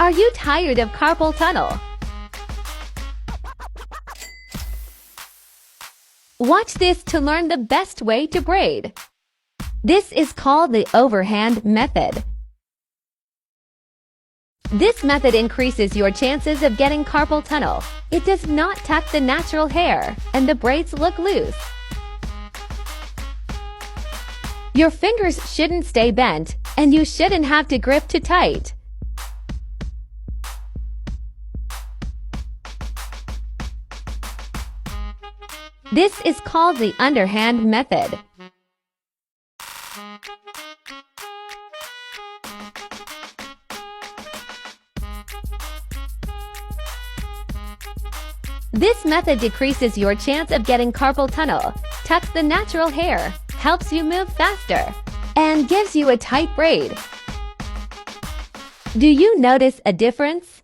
Are you tired of carpal tunnel? Watch this to learn the best way to braid. This is called the overhand method. This method increases your chances of getting carpal tunnel. It does not tuck the natural hair, and the braids look loose. Your fingers shouldn't stay bent, and you shouldn't have to grip too tight. This is called the underhand method. This method decreases your chance of getting carpal tunnel, tucks the natural hair, helps you move faster, and gives you a tight braid. Do you notice a difference?